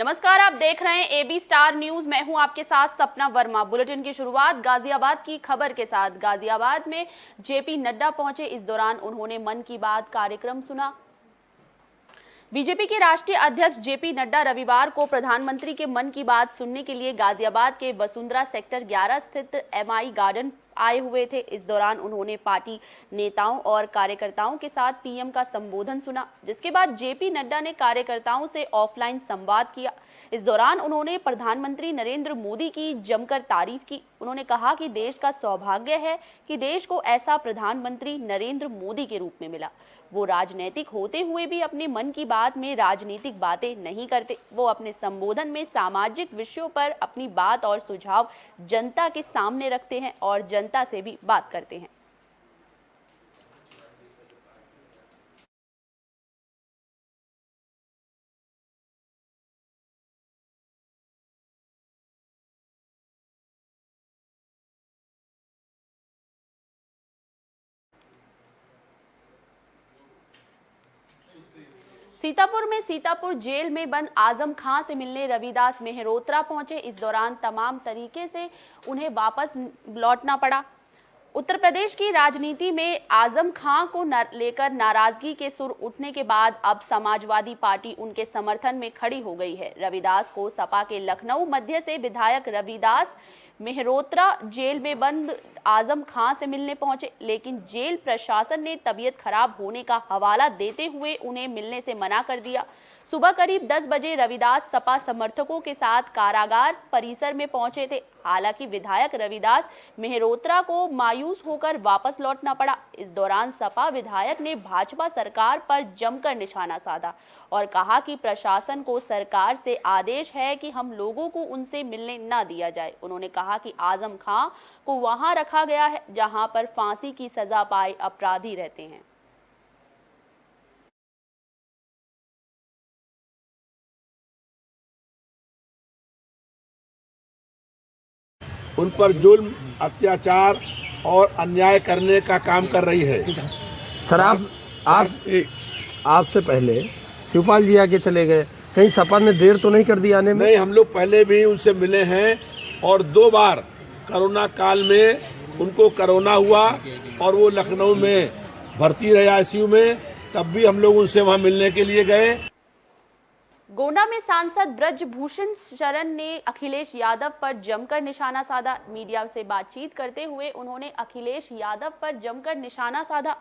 नमस्कार, आप देख रहे हैं एबी स्टार न्यूज। मैं हूं आपके साथ सपना वर्मा। बुलेटिन की शुरुआत गाजियाबाद की खबर के साथ। गाजियाबाद में जेपी नड्डा पहुंचे। इस दौरान उन्होंने मन की बात कार्यक्रम सुना। बीजेपी के राष्ट्रीय अध्यक्ष जेपी नड्डा रविवार को प्रधानमंत्री के मन की बात सुनने के लिए गाजियाबाद के वसुंधरा सेक्टर 11 स्थित एमआई गार्डन आए हुए थे। इस दौरान उन्होंने पार्टी नेताओं और कार्यकर्ताओं के साथ पीएम का संबोधन सुना, जिसके बाद जेपी नड्डा ने कार्यकर्ताओं से ऑफलाइन संवाद किया। इस दौरान उन्होंने प्रधानमंत्री नरेंद्र मोदी की जमकर तारीफ की। उन्होंने कहा कि देश का सौभाग्य है कि देश को ऐसा प्रधानमंत्री नरेंद्र मोदी के रूप में मिला। वो राजनीतिक होते हुए भी अपने मन की बात में राजनीतिक बातें नहीं करते। वो अपने संबोधन में सामाजिक विषयों पर अपनी बात और सुझाव जनता के सामने रखते हैं और जनता से भी बात करते हैं। सीतापुर में सीतापुर जेल में बंद आजम खां से मिलने रविदास मेहरोत्रा पहुंचे। इस दौरान तमाम तरीके से उन्हें वापस लौटना पड़ा। उत्तर प्रदेश की राजनीति में आजम खां को लेकर नाराजगी के सुर उठने के बाद अब समाजवादी पार्टी उनके समर्थन में खड़ी हो गई है। रविदास को सपा के लखनऊ मध्य से विधायक रविदास मेहरोत्रा जेल में बंद आजम खां से मिलने पहुंचे, लेकिन जेल प्रशासन ने तबीयत खराब होने का हवाला देते हुए उन्हें मिलने से मना कर दिया। सुबह करीब 10 बजे रविदास सपा समर्थकों के साथ कारागार परिसर में पहुंचे थे। हालांकि विधायक रविदास मेहरोत्रा को मायूस होकर वापस लौटना पड़ा। इस दौरान सपा विधायक ने भाजपा सरकार पर जमकर निशाना साधा और कहा कि प्रशासन को सरकार से आदेश है कि हम लोगों को उनसे मिलने न दिया जाए। उन्होंने कहा कि आजम खां को वहां रखा गया है जहां पर फांसी की सजा पाए अपराधी रहते हैं। उन पर जुल्म, अत्याचार और अन्याय करने का काम कर रही है। सर, आपसे पहले शिवपाल जी आके चले गए, कहीं सपा ने देर तो नहीं कर दी आने में? नहीं, हम लोग पहले भी उनसे मिले हैं और 2 बार कोरोना काल में उनको कोरोना हुआ और वो लखनऊ में भर्ती रहे आईसीयू में, तब भी हम लोग उनसे वहां मिलने के लिए गए। गोंडा में सांसद ब्रजभूषण शरण ने अखिलेश यादव पर जमकर निशाना साधा। मीडिया से बातचीत करते हुए उन्होंने अखिलेश यादव पर जमकर निशाना साधा।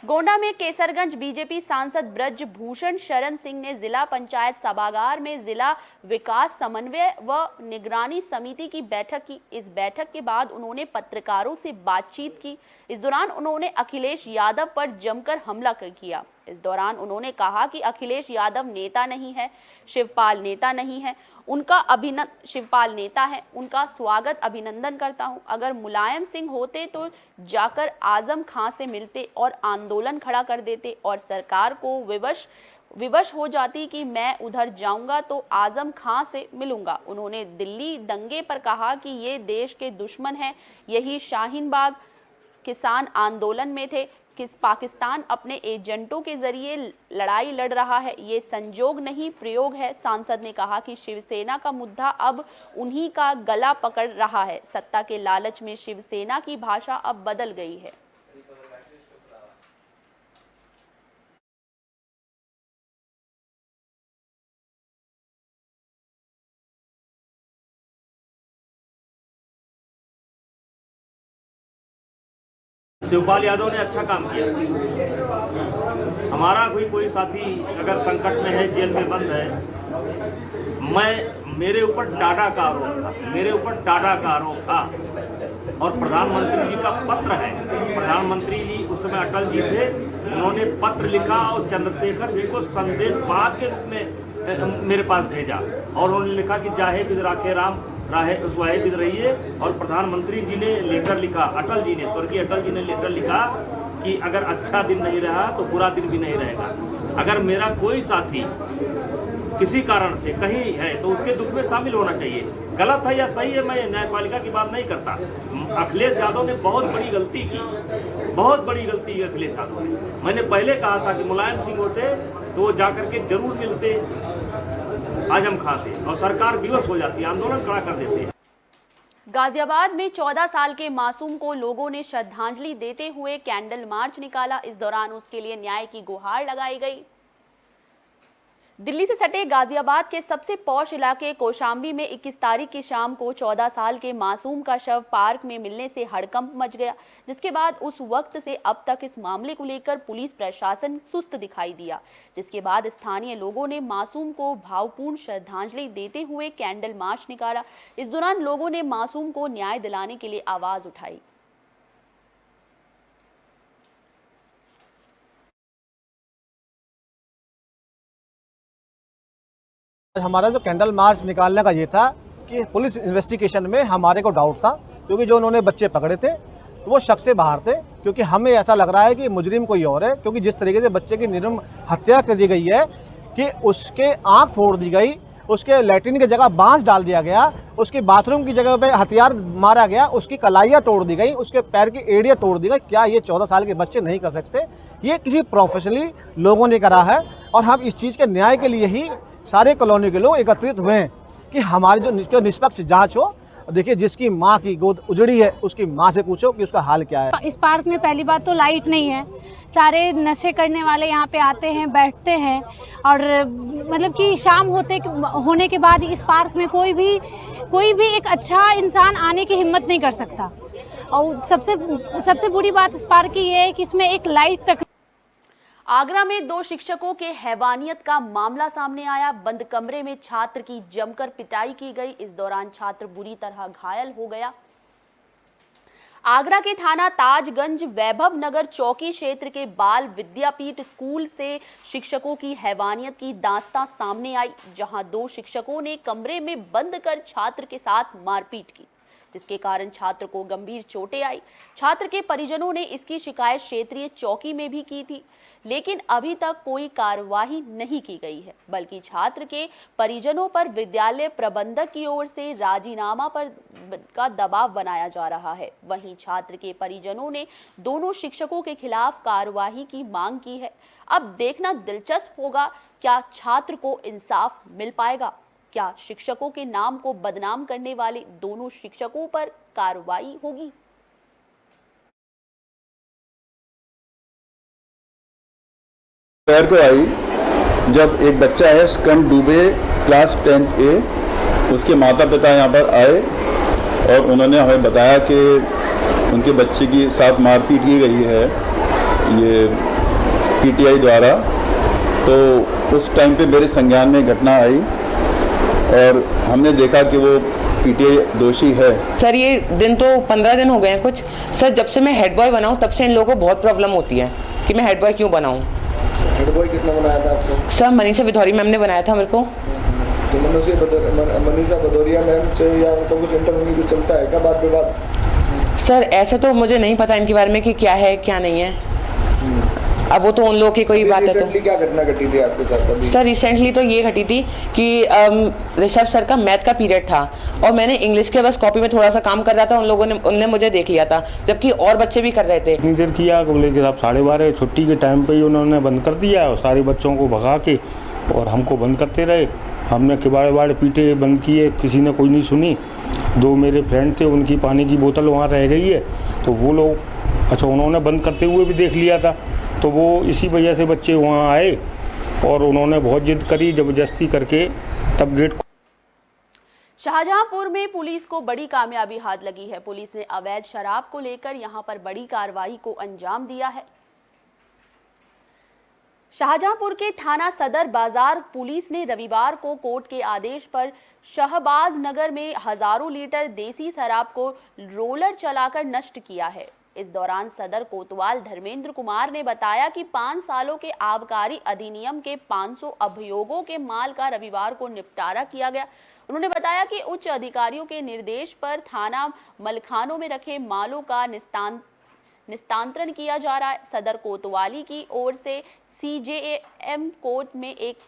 गोंडा में केसरगंज बीजेपी सांसद ब्रजभूषण शरण सिंह ने जिला पंचायत सभागार में जिला विकास समन्वय व निगरानी समिति की बैठक की। इस बैठक के बाद उन्होंने पत्रकारों से बातचीत की। इस दौरान उन्होंने अखिलेश यादव पर जमकर हमला किया। इस दौरान उन्होंने कहा कि अखिलेश यादव नेता नहीं है, शिवपाल नेता नहीं है, शिवपाल नेता है, उनका स्वागत अभिनंदन करता हूं। अगर मुलायम सिंह होते तो जाकर आजम खां से मिलते और आंदोलन खड़ा कर देते और सरकार को विवश हो जाती कि मैं उधर जाऊंगा तो आजम खां से मिलूंगा। उन्होंने दिल्ली दंगे पर कहा कि ये देश के दुश्मन हैं। यही शाहीन बाग किसान आंदोलन में थे कि पाकिस्तान अपने एजेंटों के जरिए लड़ाई लड़ रहा है। ये संजोग नहीं, प्रयोग है। सांसद ने कहा कि शिवसेना का मुद्दा अब उन्हीं का गला पकड़ रहा है। सत्ता के लालच में शिवसेना की भाषा अब बदल गई है। शिवपाल यादव ने अच्छा काम किया। हमारा कोई साथी अगर संकट में है, जेल में बंद है, मेरे ऊपर टाटा का आरोप था और प्रधानमंत्री जी का पत्र है। प्रधानमंत्री जी उस समय अटल जी थे, उन्होंने पत्र लिखा और चंद्रशेखर जी को संदेश बात के रूप में मेरे पास भेजा और उन्होंने लिखा कि चाहे बिद राखे राम राहे सुहाए बिद रहिए। और प्रधानमंत्री जी ने लेटर लिखा, स्वर्गीय अटल जी ने लेटर लिखा कि अगर अच्छा दिन नहीं रहा तो बुरा दिन भी नहीं रहेगा। अगर मेरा कोई साथी किसी कारण से कहीं है तो उसके दुख में शामिल होना चाहिए। गलत है या सही है, मैं न्यायपालिका की बात नहीं करता। अखिलेश यादव ने बहुत बड़ी गलती की अखिलेश यादव ने। मैंने पहले कहा था कि मुलायम सिंह होते तो वो जाकर के जरूर मिलते, आजम खां से, और सरकार विवश हो जाती है, आंदोलन खड़ा कर देते हैं। गाजियाबाद में 14 साल के मासूम को लोगों ने श्रद्धांजलि देते हुए कैंडल मार्च निकाला। इस दौरान उसके लिए न्याय की गुहार लगाई गई। दिल्ली से सटे गाजियाबाद के सबसे पॉश इलाके कौशाम्बी में 21 तारीख की शाम को 14 साल के मासूम का शव पार्क में मिलने से हड़कंप मच गया, जिसके बाद उस वक्त से अब तक इस मामले को लेकर पुलिस प्रशासन सुस्त दिखाई दिया। जिसके बाद स्थानीय लोगों ने मासूम को भावपूर्ण श्रद्धांजलि देते हुए कैंडल मार्च निकाला। इस दौरान लोगों ने मासूम को न्याय दिलाने के लिए आवाज उठाई। हमारा जो कैंडल मार्च निकालने का ये था कि पुलिस इन्वेस्टिगेशन में हमारे को डाउट था, क्योंकि जो उन्होंने बच्चे पकड़े थे वो शक से बाहर थे, क्योंकि हमें ऐसा लग रहा है कि मुजरिम कोई और है, क्योंकि जिस तरीके से बच्चे की निर्मम हत्या कर दी गई है कि उसके आँख फोड़ दी गई, उसके लैट्रिन की जगह बांस डाल दिया गया, उसकी बाथरूम की जगह पे हथियार मारा गया, उसकी कलाइयाँ तोड़ दी गई, उसके पैर की एड़ियाँ तोड़ दी गई। क्या ये 14 साल के बच्चे नहीं कर सकते? ये किसी प्रोफेशनली लोगों ने करा है, और हम इस चीज़ के न्याय के लिए ही सारे कॉलोनी के लोग एकत्रित हुए हैं कि हमारी जो निष्पक्ष जांच हो। देखिए, जिसकी माँ की गोद उजड़ी है उसकी माँ से पूछो कि उसका हाल क्या है। इस पार्क में पहली बात तो लाइट नहीं है, सारे नशे करने वाले यहाँ पे आते हैं, बैठते हैं, और मतलब कि शाम होने के बाद इस पार्क में कोई भी एक अच्छा इंसान आने की हिम्मत नहीं कर सकता। और सबसे बुरी बात इस पार्क की ये है कि इसमें एक लाइट तक। आगरा में 2 शिक्षकों के हैवानियत का मामला सामने आया। बंद कमरे में छात्र की जमकर पिटाई की गई। इस दौरान छात्र बुरी तरह घायल हो गया। आगरा के थाना ताजगंज वैभव नगर चौकी क्षेत्र के बाल विद्यापीठ स्कूल से शिक्षकों की हैवानियत की दास्तां सामने आई, जहां 2 शिक्षकों ने कमरे में बंद कर छात्र के साथ मारपीट की, जिसके कारण छात्र को गंभीर चोटें आई। छात्र के परिजनों ने इसकी शिकायत क्षेत्रीय चौकी में भी की थी, लेकिन अभी तक कोई कार्रवाई नहीं की गई है, बल्कि छात्र के परिजनों पर विद्यालय प्रबंधक की ओर से राजीनामा पर का दबाव बनाया जा रहा है। वहीं छात्र के परिजनों ने दोनों शिक्षकों के खिलाफ कार्रवाई की मांग की है। अब देखना दिलचस्प होगा, क्या छात्र को इंसाफ मिल पाएगा? क्या शिक्षकों के नाम को बदनाम करने वाले दोनों शिक्षकों पर कार्रवाई होगी? दोपहर को आई, जब एक बच्चा है स्कंद डूबे क्लास 10th ए, उसके माता पिता यहाँ पर आए और उन्होंने हमें बताया कि उनके बच्चे की साथ मारपीट की गई है ये पीटीआई द्वारा। तो उस टाइम पे मेरे संज्ञान में घटना आई और हमने देखा कि वो पीटीआई दोषी है। सर ये दिन तो 15 दिन हो गए हैं कुछ। सर जब से मैं हेड बॉय बना हूँ तब से इन लोगों को बहुत प्रॉब्लम होती है कि मैं हेड बॉय क्यों बनाऊँ। हेड बॉय किसने बनाया था आपको? सर मनीषा विधौरी मैम ने बनाया था मेरे को। तो मनीषा भदौरिया मैम से या उनका कुछ इंटरव्यू भी चलता है क्या बात विवाद? सर ऐसे तो मुझे नहीं पता इनके बारे में कि क्या है क्या नहीं है। अब वो तो उन लोगों की कोई बात है। तो क्या घटना घटी थी आपके साथ अभी? सर रिसेंटली तो ये घटी थी कि ऋषभ सर का मैथ का पीरियड था और मैंने इंग्लिश के बस कॉपी में थोड़ा सा काम कर रहा था, उनने मुझे देख लिया था, जबकि और बच्चे भी कर रहे थे। इतनी देर किया बोले कि साहब 12:30 छुट्टी के टाइम पे ही उन्होंने बंद कर दिया और सारे बच्चों को भगा के और हमको बंद करते रहे। हमने किबाड़े पीटे बंद किए, किसी ने कोई नहीं सुनी। 2 मेरे फ्रेंड थे, उनकी पानी की बोतल वहाँ रह गई है, तो वो लोग अच्छा उन्होंने बंद करते हुए भी देख लिया था, तो वो इसी वजह से बच्चे वहाँ आए और उन्होंने बहुत जिद करी, जबरदस्ती करके तब गेट। शाहजहांपुर में पुलिस को बड़ी कामयाबी हाथ लगी है। पुलिस ने अवैध शराब को लेकर यहां पर बड़ी कार्रवाई को अंजाम दिया है। शाहजहांपुर के थाना सदर बाजार पुलिस ने रविवार को कोर्ट के आदेश पर शहबाज नगर में हजारों लीटर देसी शराब को रोलर चलाकर नष्ट किया है। इस दौरान सदर कोतवाल धर्मेंद्र कुमार ने बताया कि 5 सालों के आबकारी अधिनियम के 500 अभियोगों के माल का रविवार को निपटारा किया गया। उन्होंने बताया कि उच्च अधिकारियों के निर्देश पर थाना मलखानों में रखे मालों का निस्तांतरण किया जा रहा है। सदर कोतवाली की ओर से सीजेएम कोर्ट में एक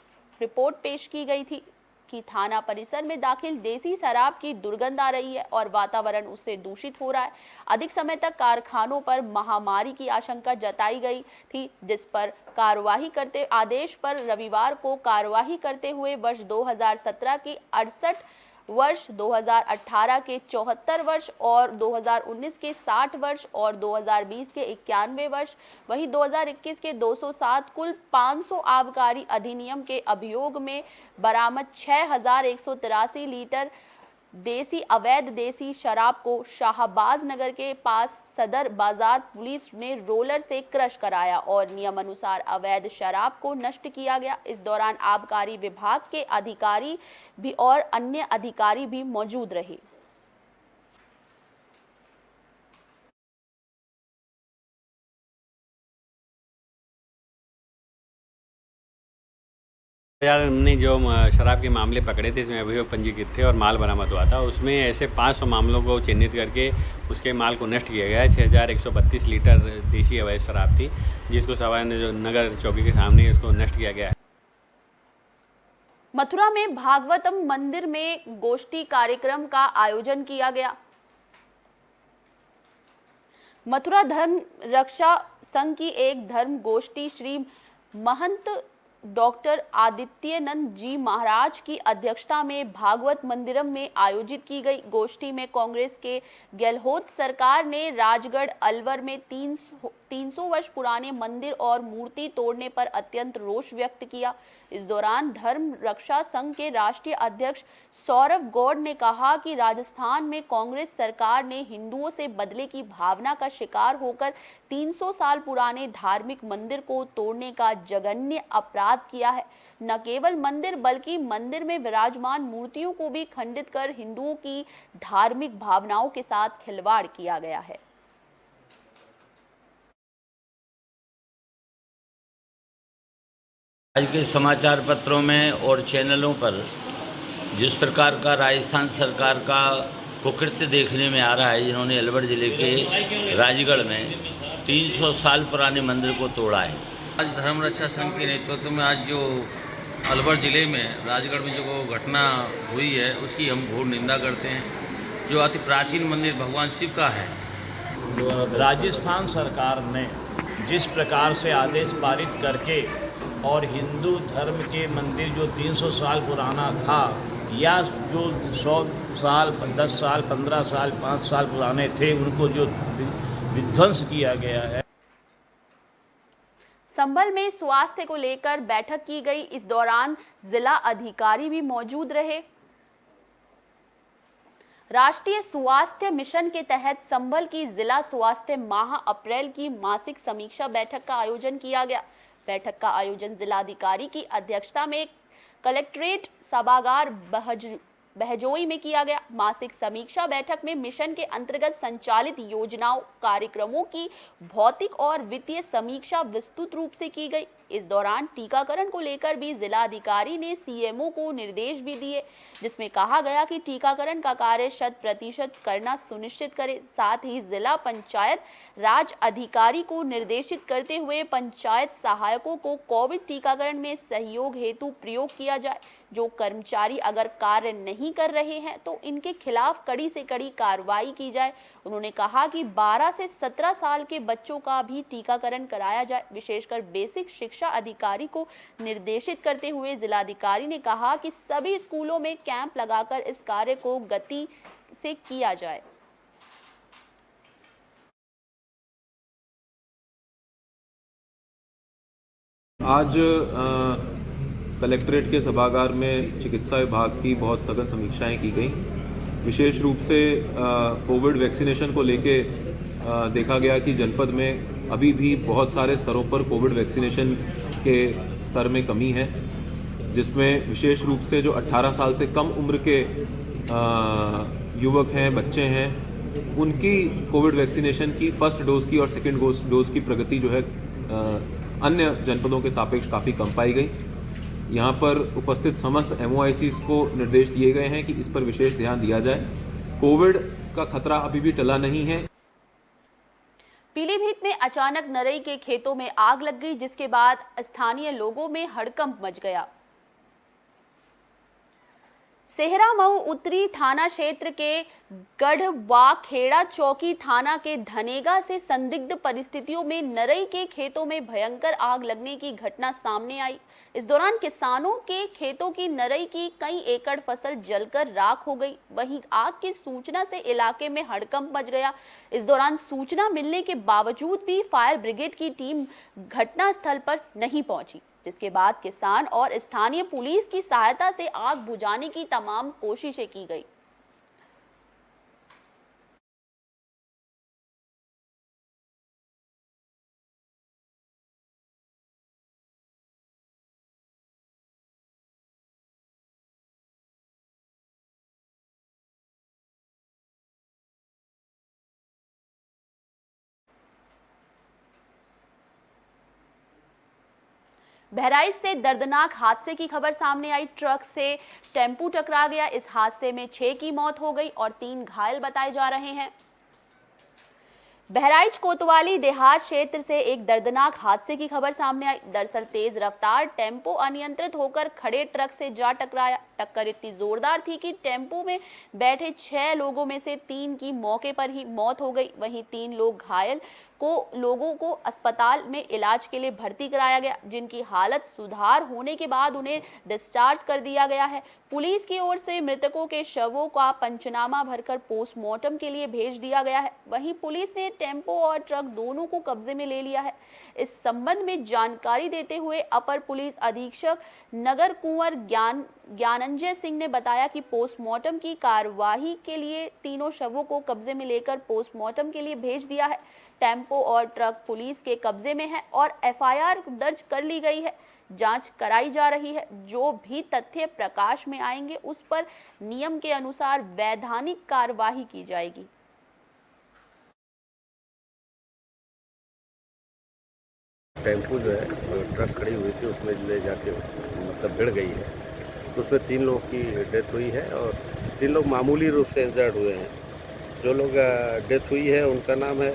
रिपोर्ट पेश की गई थी। कि थाना परिसर में दाखिल देसी शराब की दुर्गंध आ रही है और वातावरण उससे दूषित हो रहा है। अधिक समय तक कारखानों पर महामारी की आशंका जताई गई थी, जिस पर कार्यवाही करते आदेश पर रविवार को कार्यवाही करते हुए वर्ष 2017 के 68 वर्ष, 2018 के 74 वर्ष और 2019 के 60 वर्ष और 2020 के 91 वर्ष, वहीं 2021 के 207 कुल 500 आबकारी अधिनियम के अभियोग में बरामद 6183 लीटर अवैध देसी शराब को शाहबाज नगर के पास सदर बाजार पुलिस ने रोलर से क्रश कराया और नियमानुसार अवैध शराब को नष्ट किया गया। इस दौरान आबकारी विभाग के अधिकारी भी और अन्य अधिकारी भी मौजूद रहे। यार, हमने जो शराब के मामले पकड़े थे, इसमें अभियोग पंजीकृत थे और माल बरामद हुआ था। उसमें ऐसे 500 मामलों को चिन्हित करके उसके माल को नष्ट किया गया है। 6132 लीटर देशी अवैध शराब थी, जिसको सवाई जो नगर चौकी के सामने उसको नष्ट किया गया है। मथुरा में भागवतम मंदिर में गोष्ठी कार्यक्रम का आयोजन किया गया। मथुरा धर्म रक्षा संघ की एक धर्म गोष्ठी श्री महंत डॉक्टर आदित्यनंद जी महाराज की अध्यक्षता में भागवत मंदिरम में आयोजित की गई। गोष्ठी में कांग्रेस के गहलोत सरकार ने राजगढ़ अलवर में 300 वर्ष पुराने मंदिर और मूर्ति तोड़ने पर अत्यंत रोष व्यक्त किया। इस दौरान धर्म रक्षा संघ के राष्ट्रीय अध्यक्ष सौरभ गौड़ ने कहा कि राजस्थान में कांग्रेस सरकार ने हिंदुओं से बदले की भावना का शिकार होकर 300 साल पुराने धार्मिक मंदिर को तोड़ने का जघन्य अपराध किया है। न केवल मंदिर बल्कि मंदिर में विराजमान मूर्तियों को भी खंडित कर हिंदुओं की धार्मिक भावनाओं के साथ खिलवाड़ किया गया है। आज के समाचार पत्रों में और चैनलों पर जिस प्रकार का राजस्थान सरकार का कुकृत्य देखने में आ रहा है, जिन्होंने अलवर जिले के राजगढ़ में 300 साल पुराने मंदिर को तोड़ा है। आज धर्म रक्षा संघ के नेतृत्व में आज जो अलवर जिले में राजगढ़ में जो घटना हुई है, उसकी हम घोर निंदा करते हैं। जो अति प्राचीन मंदिर भगवान शिव का है, राजस्थान सरकार ने जिस प्रकार से आदेश पारित करके और हिंदू धर्म के मंदिर जो 300 साल पुराना था या जो 100 साल, 10 साल, 15 साल, 5 साल पुराने थे, उनको जो विध्वंस किया गया है। संभल में स्वास्थ्य को लेकर बैठक की गई। इस दौरान जिला अधिकारी भी मौजूद रहे। राष्ट्रीय स्वास्थ्य मिशन के तहत संभल की जिला स्वास्थ्य माह अप्रैल की मासिक समीक्षा बैठक का आयोजन किया गया। बैठक का आयोजन जिलाधिकारी की अध्यक्षता में कलेक्ट्रेट सभागार बहजोई में किया गया। मासिक समीक्षा बैठक में मिशन के अंतर्गत संचालित योजनाओं, कार्यक्रमों की भौतिक और वित्तीय समीक्षा विस्तृत रूप से की गई। इस दौरान टीकाकरण को लेकर भी जिलाधिकारी ने सीएमओ को निर्देश भी दिए, जिसमें कहा गया कि टीकाकरण का कार्य 100% करना सुनिश्चित करें। साथ ही जिला पंचायत राज अधिकारी को निर्देशित करते हुए पंचायत सहायकों को कोविड टीकाकरण में सहयोग हेतु प्रयोग किया जाए। जो कर्मचारी अगर कार्य नहीं कर रहे हैं तो इनके खिलाफ कड़ी से कड़ी कार्रवाई की जाए। उन्होंने कहा कि 12 से 17 साल के बच्चों का भी टीकाकरण कराया जाए। विशेषकर बेसिक शिक्षा अधिकारी को निर्देशित करते हुए जिलाधिकारी ने कहा कि सभी स्कूलों में कैंप लगाकर इस कार्य को गति से किया जाए। आज कलेक्ट्रेट के सभागार में चिकित्सा विभाग की बहुत सघन समीक्षाएं की गई। विशेष रूप से कोविड वैक्सीनेशन को लेके देखा गया कि जनपद में अभी भी बहुत सारे स्तरों पर कोविड वैक्सीनेशन के स्तर में कमी है, जिसमें विशेष रूप से जो 18 साल से कम उम्र के युवक हैं, बच्चे हैं, उनकी कोविड वैक्सीनेशन की फर्स्ट डोज की और सेकेंड डोज की प्रगति जो है अन्य जनपदों के सापेक्ष काफ़ी कम पाई गई। यहाँ पर उपस्थित समस्त MOICs को निर्देश दिए गए हैं कि इस पर विशेष ध्यान दिया जाए। कोविड का खतरा अभी भी टला नहीं है। पीलीभीत में अचानक नरई के खेतों में आग लग गई, जिसके बाद स्थानीय लोगों में हड़कंप मच गया। सेहरा मऊ उत्तरी थाना क्षेत्र के गढ़वा खेड़ा चौकी थाना के धनेगा से संदिग्ध परिस्थितियों में नरई के खेतों में भयंकर आग लगने की घटना सामने आई। इस दौरान किसानों के खेतों की नरई की कई एकड़ फसल जलकर राख हो गई। वहीं आग की सूचना से इलाके में हड़कंप मच गया। इस दौरान सूचना मिलने के बावजूद भी फायर ब्रिगेड की टीम घटनास्थल पर नहीं पहुंची, जिसके बाद किसान और स्थानीय पुलिस की सहायता से आग बुझाने की तमाम कोशिशें की गई। बहराइच से दर्दनाक हादसे की खबर सामने आई। ट्रक से टेम्पू टकरा गया। इस हादसे में 6 की मौत हो गई और 3 घायल बताए जा रहे हैं। बहराइच कोतवाली देहात क्षेत्र से एक दर्दनाक हादसे की खबर सामने आई। दरअसल तेज रफ्तार टेम्पो अनियंत्रित होकर खड़े ट्रक से जा टकराया। टक्कर इतनी जोरदार थी कि टेम्पो में बैठे 6 लोगों में से 3 की मौके पर ही मौत हो गई। वहीं 3 लोगों को अस्पताल में इलाज के लिए भर्ती कराया गया, जिनकी हालत सुधार होने के बाद उन्हें डिस्चार्ज कर दिया गया है। पुलिस की ओर से मृतकों के शवों का पंचनामा भरकर पोस्टमार्टम के लिए भेज दिया गया है। वहीं पुलिस ने टेम्पो और ट्रक दोनों को कब्जे में ले लिया है। इस संबंध में जानकारी देते हुए अपर पुलिस अधीक्षक नगर कुंवर ज्ञानंजय सिंह ने बताया कि पोस्टमार्टम की कार्यवाही के लिए तीनों शवों को कब्जे में लेकर पोस्टमार्टम के लिए भेज दिया है। टेम्पो और ट्रक पुलिस के कब्जे में है और एफआईआर दर्ज कर ली गई है। जांच कराई जा रही है। जो भी तथ्य प्रकाश में आएंगे उस पर नियम के अनुसार वैधानिक कार्यवाही की जाएगी। टेम्पो जो है ट्रक खड़ी हुई थी उसमें ले जाके मतलब भिड़ गई है, तो उसमें 3 लोग की डेथ हुई है और 3 लोग मामूली रूप से इंजर्ड हुए हैं। जो लोग डेथ हुई है उनका नाम है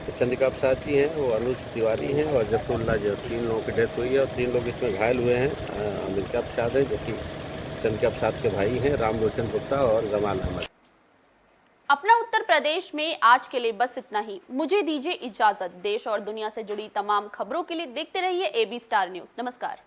चंद्रिका प्रसाद जी हैं, वो अनुज तिवारी हैं और जफरुल्ला जो 3 लोगों की डेथ हुई है और 3 लोग इसमें घायल हुए हैं। अमेरिका प्रसाद है जो कि चंद्रिका प्रसाद के भाई हैं, रामलोचन गुप्ता और जमाल अहमद। अपना उत्तर प्रदेश में आज के लिए बस इतना ही। मुझे दीजिए इजाजत। देश और दुनिया से जुड़ी तमाम खबरों के लिए देखते रहिए AB स्टार न्यूज़। नमस्कार।